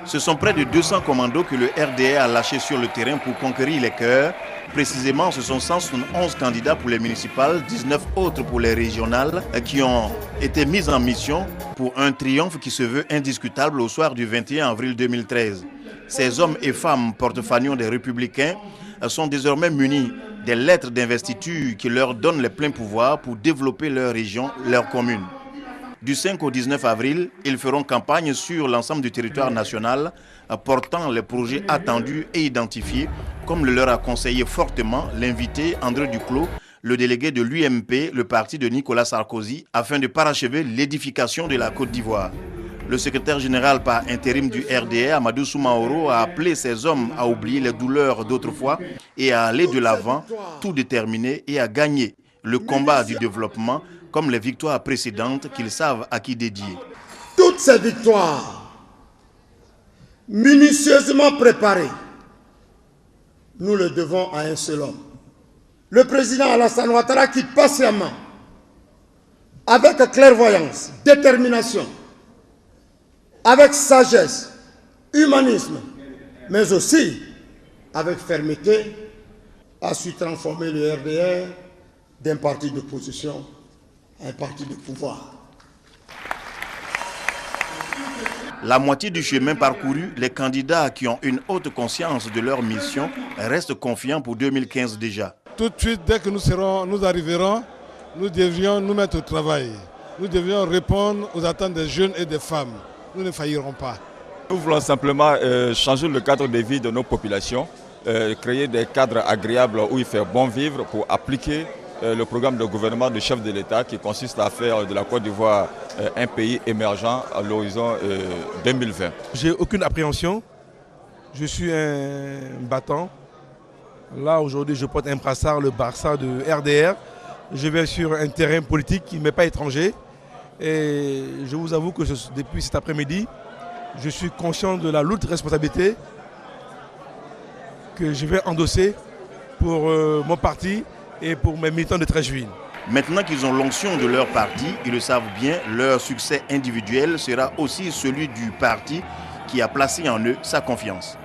Ce sont près de 200 commandos que le RDR a lâchés sur le terrain pour conquérir les cœurs. Précisément, ce sont 171 candidats pour les municipales, 19 autres pour les régionales qui ont été mis en mission pour un triomphe qui se veut indiscutable au soir du 21 avril 2013. Ces hommes et femmes porte-fanions des Républicains sont désormais munis des lettres d'investiture qui leur donnent les pleins pouvoirs pour développer leur région, leur commune. Du 5 au 19 avril, ils feront campagne sur l'ensemble du territoire national, portant les projets attendus et identifiés, comme le leur a conseillé fortement l'invité André Duclos, le délégué de l'UMP, le parti de Nicolas Sarkozy, afin de parachever l'édification de la Côte d'Ivoire. Le secrétaire général par intérim du RDR, Amadou Soumaoro, a appelé ces hommes à oublier les douleurs d'autrefois et à aller de l'avant, tout déterminé et à gagner le combat du développement, comme les victoires précédentes qu'ils savent à qui dédier. Toutes ces victoires, minutieusement préparées, nous le devons à un seul homme. Le président Alassane Ouattara qui patiemment, avec clairvoyance, détermination, avec sagesse, humanisme, mais aussi avec fermeté, a su transformer le RDR d'un parti d'opposition à un parti de pouvoir. La moitié du chemin parcouru, les candidats qui ont une haute conscience de leur mission restent confiants pour 2015 déjà. Tout de suite, dès que nous arriverons, nous devions nous mettre au travail. Nous devions répondre aux attentes des jeunes et des femmes. Nous ne faillirons pas. Nous voulons simplement changer le cadre de vie de nos populations, créer des cadres agréables où il fait bon vivre pour appliquer le programme de gouvernement du chef de l'État qui consiste à faire de la Côte d'Ivoire un pays émergent à l'horizon 2020. J'ai aucune appréhension. Je suis un battant. Là, aujourd'hui, je porte un brassard, le brassard de RDR. Je vais sur un terrain politique qui ne m'est pas étranger. Et je vous avoue que depuis cet après-midi, je suis conscient de la lourde responsabilité que je vais endosser pour mon parti et pour mes militants de 13 juillet. Maintenant qu'ils ont l'onction de leur parti, ils le savent bien, leur succès individuel sera aussi celui du parti qui a placé en eux sa confiance.